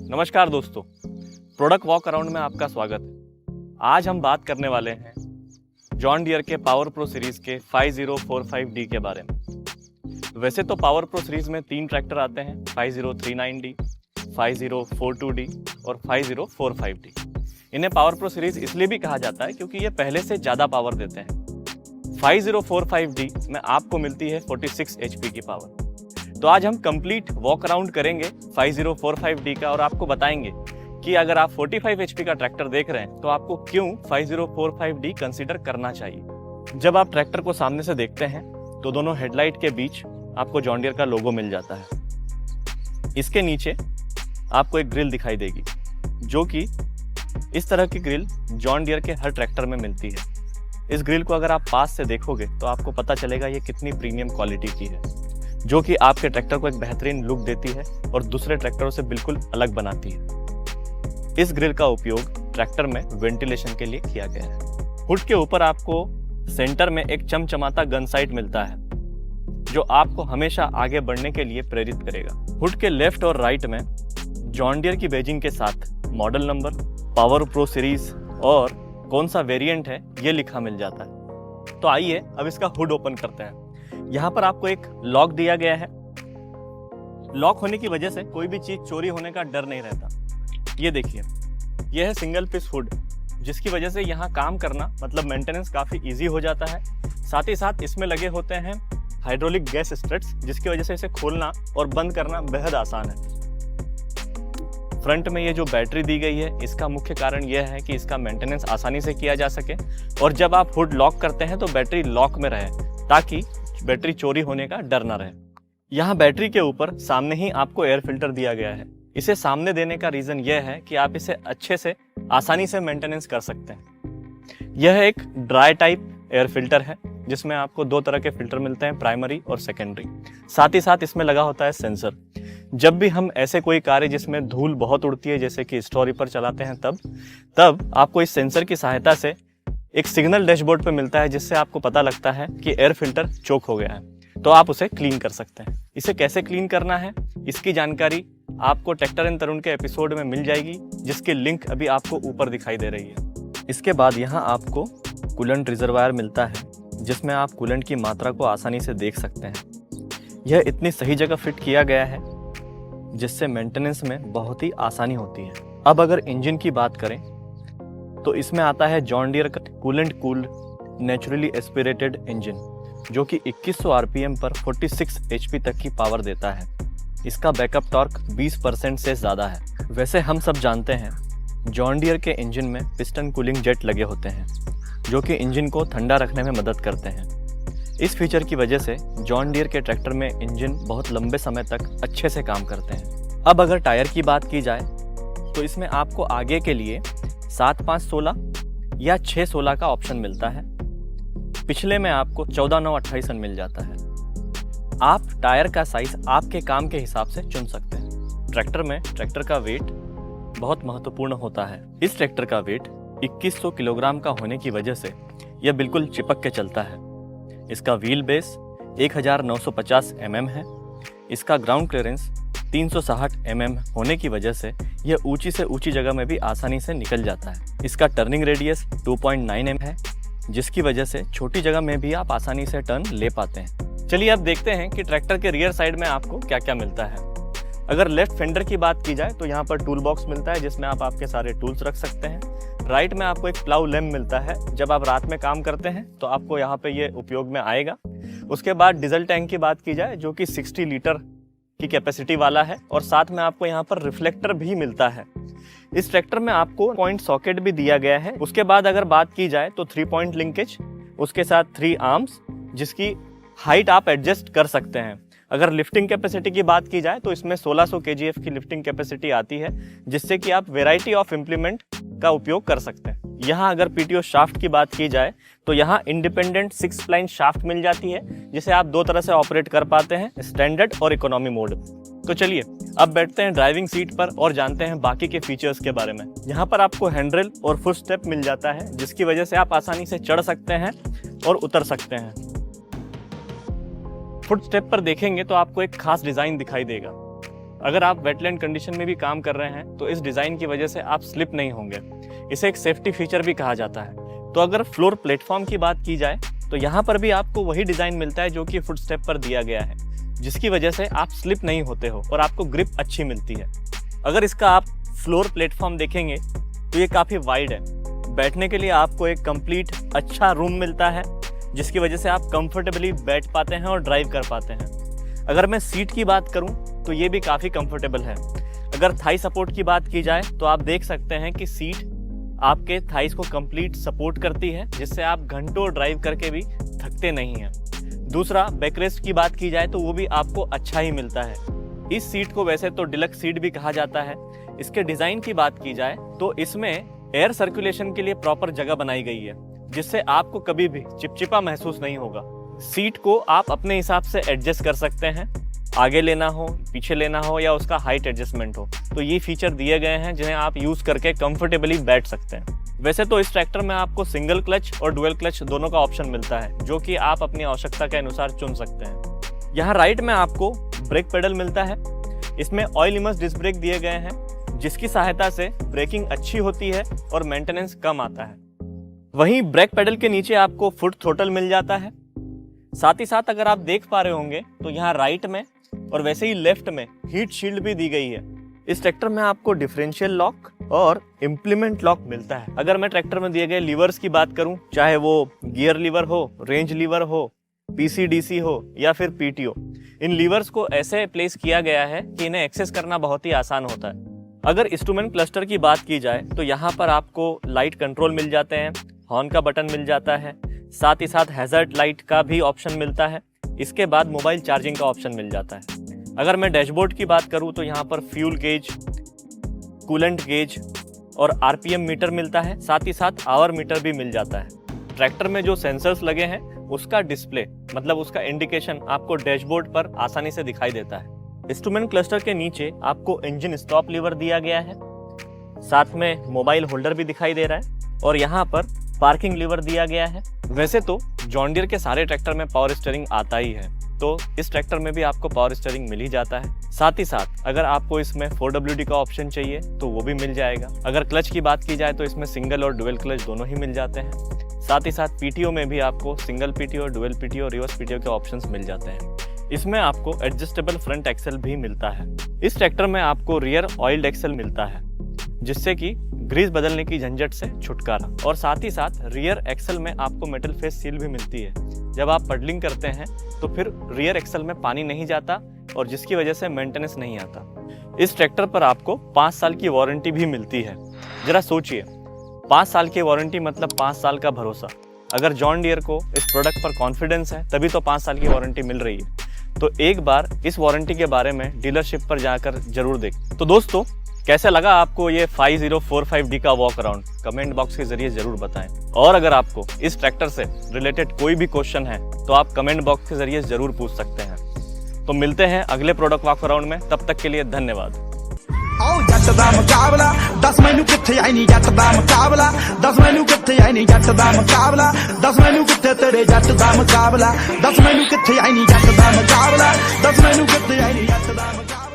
नमस्कार दोस्तों, product walk around में आपका स्वागत है। आज हम बात करने वाले हैं जॉन डियर के पावर प्रो सीरीज के 5045D के बारे में। वैसे तो पावर प्रो सीरीज में 3 ट्रैक्टर आते हैं, 5039D, 5042D और 5045D। इन्हें पावर प्रो सीरीज इसलिए भी कहा जाता है क्योंकि ये पहले से ज़्यादा पावर देते हैं। 5045D में आपको मिलती है 46 HP की पावर। तो आज हम कंप्लीट वॉक अराउंड करेंगे 5045D का और आपको बताएंगे कि अगर आप 45 HP का ट्रैक्टर देख रहे हैं तो आपको क्यों 5045D कंसीडर करना चाहिए। जब आप ट्रैक्टर को सामने से देखते हैं तो दोनों हेडलाइट के बीच आपको जॉन डियर का लोगो मिल जाता है। इसके नीचे आपको एक ग्रिल दिखाई देगी, जो कि इस तरह की ग्रिल जॉन डियर के हर ट्रैक्टर में मिलती है। इस ग्रिल को अगर आप पास से देखोगे तो आपको पता चलेगा ये कितनी प्रीमियम क्वालिटी की है, जो कि आपके ट्रैक्टर को एक बेहतरीन लुक देती है और दूसरे ट्रैक्टरों से बिल्कुल अलग बनाती है। इस ग्रिल का उपयोग ट्रैक्टर में वेंटिलेशन के लिए किया गया है। हुड के ऊपर आपको सेंटर में एक चमचमाता गन साइट मिलता है, जो आपको हमेशा आगे बढ़ने के लिए प्रेरित करेगा। हुड के लेफ्ट और राइट में जॉन डियर की बैजिंग के साथ model number, power pro series और कौन सा वेरिएंट है ये लिखा मिल जाता है। तो आइए अब इसका हुड ओपन करते हैं। यहाँ पर आपको एक लॉक दिया गया है। लॉक होने की वजह से कोई भी चीज चोरी होने का डर नहीं रहता। ये देखिए, यह है सिंगल पीस हुड, जिसकी वजह से यहाँ काम करना मतलब मेंटेनेंस काफी इजी हो जाता है। साथ ही साथ इसमें लगे होते हैं हाइड्रोलिक गैस स्ट्रट्स, जिसकी वजह से इसे खोलना और बंद करना बेहद आसान है। फ्रंट में ये जो बैटरी दी गई है, इसका मुख्य कारण यह है कि इसका मेंटेनेंस आसानी से किया जा सके और जब आप हुड लॉक करते हैं तो बैटरी लॉक में रहे, ताकि बैटरी चोरी होने का डर ना रहे। यहाँ बैटरी के ऊपर सामने ही आपको एयर फिल्टर दिया गया है। इसे सामने देने का रीजन यह है कि आप इसे अच्छे से आसानी से मेंटेनेंस कर सकते हैं। यह एक ड्राई टाइप एयर फिल्टर है, जिसमें आपको 2 तरह के फिल्टर मिलते हैं, प्राइमरी और सेकेंडरी। साथ ही साथ इसमें लगा होता है सेंसर। जब भी हम ऐसे कोई कार्य जिसमें धूल बहुत उड़ती है, जैसे कि स्टोरी पर चलाते हैं, तब आपको इस सेंसर की सहायता से एक सिग्नल डैशबोर्ड पे मिलता है, जिससे आपको पता लगता है कि एयर फिल्टर चोक हो गया है, तो आप उसे क्लीन कर सकते हैं। इसे कैसे क्लीन करना है, इसकी जानकारी आपको ट्रैक्टर एंड तरुण के एपिसोड में मिल जाएगी, जिसकी लिंक अभी आपको ऊपर दिखाई दे रही है। इसके बाद यहाँ आपको कूलेंट रिजर्वायर मिलता है, जिसमें आप कूलेंट की मात्रा को आसानी से देख सकते हैं। यह इतनी सही जगह फिट किया गया है जिससे मेंटेनेंस में बहुत ही आसानी होती है। अब अगर इंजन की बात करें तो इसमें आता है जॉन डियर का coolant cooled naturally aspirated engine, जो कि 2100 आरपीएम पर 46 HP तक की पावर देता है। इसका बैकअप टॉर्क 20% से ज़्यादा है। वैसे हम सब जानते हैं जॉन डियर के इंजन में पिस्टन कूलिंग जेट लगे होते हैं, जो कि इंजन को ठंडा रखने में मदद करते हैं। इस फीचर की वजह से जॉन डियर के ट्रैक्टर में इंजन बहुत लंबे समय तक अच्छे से काम करते हैं। अब अगर टायर की बात की जाए तो इसमें आपको आगे के लिए 7/5/16 या 6/16 का ऑप्शन मिलता है। पिछले में आपको 14/9/28 मिल जाता है। आप टायर का साइज आपके काम के हिसाब से चुन सकते हैं। ट्रैक्टर में ट्रैक्टर का वेट बहुत महत्वपूर्ण होता है। इस ट्रैक्टर का वेट 2100 किलोग्राम का होने की वजह से यह बिल्कुल चिपक के चलता है। इसका व्हील बेस 1950 mm है। इसका ग्राउंड क्लियरेंस 360 mm होने की वजह से यह ऊंची से ऊंची जगह में भी आसानी से निकल जाता है। इसका टर्निंग रेडियस 2.9 mm है, जिसकी वजह से छोटी जगह में भी आप आसानी से टर्न ले पाते हैं। चलिए अब देखते हैं कि ट्रैक्टर के रियर साइड में आपको क्या क्या मिलता है। अगर लेफ्ट फेंडर की बात की जाए तो यहाँ पर टूल बॉक्स मिलता है, जिसमें आप आपके सारे टूल्स रख सकते हैं। राइट में आपको एक प्लाउ लैम्प मिलता है। जब आप रात में काम करते हैं तो आपको यहाँ पे ये उपयोग में आएगा। उसके बाद डीजल टैंक की बात की जाए, जो कि 60 लीटर की कैपेसिटी वाला है, और साथ में आपको यहाँ पर रिफ्लेक्टर भी मिलता है। इस ट्रैक्टर में आपको पॉइंट सॉकेट भी दिया गया है। उसके बाद अगर बात की जाए तो 3 पॉइंट लिंकेज, उसके साथ 3 आर्म्स, जिसकी हाइट आप एडजस्ट कर सकते हैं। अगर लिफ्टिंग कैपेसिटी की बात की जाए तो इसमें 1600 kgf की लिफ्टिंग कैपेसिटी आती है, जिससे कि आप वेराइटी ऑफ इम्प्लीमेंट का उपयोग कर सकते हैं। यहाँ अगर पीटीओ शाफ्ट की बात की जाए तो यहाँ इंडिपेंडेंट 6 स्प्लाइन शाफ्ट मिल जाती है, जिसे आप 2 तरह से ऑपरेट कर पाते हैं, स्टैंडर्ड और इकोनॉमी मोड। तो चलिए अब बैठते हैं ड्राइविंग सीट पर और जानते हैं बाकी के फीचर्स के बारे में। यहाँ पर आपको हैंडरेल और फुट स्टेप मिल जाता है, जिसकी वजह से आप आसानी से चढ़ सकते हैं और उतर सकते हैं। फुट स्टेप पर देखेंगे तो आपको एक खास डिजाइन दिखाई देगा। अगर आप वेटलैंड कंडीशन में भी काम कर रहे हैं तो इस डिज़ाइन की वजह से आप स्लिप नहीं होंगे। इसे एक सेफ्टी फीचर भी कहा जाता है। तो अगर फ्लोर प्लेटफॉर्म की बात की जाए तो यहाँ पर भी आपको वही डिज़ाइन मिलता है जो कि फुटस्टेप पर दिया गया है, जिसकी वजह से आप स्लिप नहीं होते हो और आपको ग्रिप अच्छी मिलती है। अगर इसका आप फ्लोर प्लेटफॉर्म देखेंगे तो ये काफ़ी वाइड है। बैठने के लिए आपको एक कंप्लीट अच्छा रूम मिलता है, जिसकी वजह से आप कंफर्टेबली बैठ पाते हैं और ड्राइव कर पाते हैं। अगर मैं सीट की बात करूं तो ये भी काफ़ी कंफर्टेबल है। अगर थाई सपोर्ट की बात की जाए तो आप देख सकते हैं कि सीट आपके थाइस को कंप्लीट सपोर्ट करती है, जिससे आप घंटों ड्राइव करके भी थकते नहीं हैं। दूसरा, बैकरेस्ट की बात की जाए तो वो भी आपको अच्छा ही मिलता है। इस सीट को वैसे तो डिलक्स सीट भी कहा जाता है। इसके डिज़ाइन की बात की जाए तो इसमें एयर सर्कुलेशन के लिए प्रॉपर जगह बनाई गई है, जिससे आपको कभी भी चिपचिपा महसूस नहीं होगा। सीट को आप अपने हिसाब से एडजस्ट कर सकते हैं, आगे लेना हो, पीछे लेना हो या उसका हाइट एडजस्टमेंट हो, तो ये फीचर दिए गए हैं जिन्हें आप यूज़ करके कंफर्टेबली बैठ सकते हैं। वैसे तो इस ट्रैक्टर में आपको सिंगल क्लच और डुअल क्लच दोनों का ऑप्शन मिलता है, जो कि आप अपनी आवश्यकता के अनुसार चुन सकते हैं। यहाँ राइट में आपको ब्रेक पेडल मिलता है। इसमें ऑयल इमर्स डिस्क ब्रेक दिए गए हैं, जिसकी सहायता से ब्रेकिंग अच्छी होती है और मेंटेनेंस कम आता है। वहीं ब्रेक पेडल के नीचे आपको फुट थ्रोटल मिल जाता है। साथ ही साथ अगर आप देख पा रहे होंगे तो यहाँ राइट में और वैसे ही लेफ्ट में हीट शील्ड भी दी गई है। इस ट्रैक्टर में आपको डिफरेंशियल लॉक और इम्प्लीमेंट लॉक मिलता है। अगर मैं ट्रैक्टर में दिए गए लीवर्स की बात करूं, चाहे वो गियर लीवर हो, रेंज लीवर हो, पीसीडीसी हो या फिर पीटीओ, इन लीवर्स को ऐसे प्लेस किया गया है कि इन्हें एक्सेस करना बहुत ही आसान होता है। अगर इंस्ट्रूमेंट क्लस्टर की बात की जाए तो यहाँ पर आपको लाइट कंट्रोल मिल जाते हैं, हॉर्न का बटन मिल जाता है, साथ ही साथ हैजर्ड लाइट का भी ऑप्शन मिलता है। इसके बाद मोबाइल चार्जिंग का ऑप्शन मिल जाता है। अगर मैं डैशबोर्ड की बात करूं तो यहाँ पर फ्यूल गेज, कूलेंट गेज और आरपीएम मीटर मिलता है, साथ ही साथ आवर मीटर भी मिल जाता है। ट्रैक्टर में जो सेंसर्स लगे हैं उसका डिस्प्ले, मतलब उसका इंडिकेशन आपको डैशबोर्ड पर आसानी से दिखाई देता है। इंस्ट्रूमेंट क्लस्टर के नीचे आपको इंजन स्टॉप लीवर दिया गया है, साथ में मोबाइल होल्डर भी दिखाई दे रहा है और यहाँ पर पार्किंग लीवर दिया गया है। वैसे तो जॉन डियर के सारे ट्रैक्टर में पावर स्टीयरिंग आता ही है, तो इस ट्रैक्टर में भी आपको पावर स्टीयरिंग मिल ही जाता है। साथ ही साथ अगर आपको इसमें 4WD का ऑप्शन चाहिए तो वो भी मिल जाएगा। अगर क्लच की बात की जाए तो इसमें सिंगल और डुअल क्लच दोनों ही मिल जाते हैं। साथ ही साथ पीटीओ में भी आपको single PTO, dual PTO, reverse PTO के ऑप्शंस मिल जाते हैं। इसमें आपको एडजस्टेबल फ्रंट एक्सेल भी मिलता है। इस ट्रैक्टर में आपको रियर ऑयल्ड एक्सेल मिलता है, जिससे कि ग्रीस बदलने की झंझट से छुटकारा, और साथ ही साथ रियर एक्सेल में आपको मेटल फेस सील भी मिलती है। जब आप पडलिंग करते हैं तो फिर रियर एक्सेल में पानी नहीं जाता और जिसकी वजह से मेंटेनेंस नहीं आता। इस ट्रैक्टर पर आपको 5 साल की वारंटी भी मिलती है। जरा सोचिए, 5 साल की वारंटी मतलब 5 साल का भरोसा। अगर जॉन डियर को इस प्रोडक्ट पर कॉन्फिडेंस है तभी तो 5 साल की वारंटी मिल रही है। तो एक बार इस वारंटी के बारे में डीलरशिप पर जाकर जरूर देखें। तो दोस्तों, कैसा लगा आपको ये 5045D का वॉक अराउंड? कमेंट बॉक्स के जरिए जरूर बताएं। और अगर आपको इस ट्रैक्टर से रिलेटेड कोई भी क्वेश्चन है तो आप कमेंट बॉक्स के जरिए जरूर पूछ सकते हैं। तो मिलते हैं अगले प्रोडक्ट वॉक अराउंड में, तब तक के लिए धन्यवाद। आओ जट दा मुकाबला, दस मैनू किथे आई नी जट दा मुकाबला, दस मैनू किथे आई नी जट दा मुकाबला, दस मैनू किथे तेरे जट दा मुकाबला, दस मैनू किथे आई नी जट दा मुकाबला, दस मैनू किथे आई नी जट दा मुकाबला।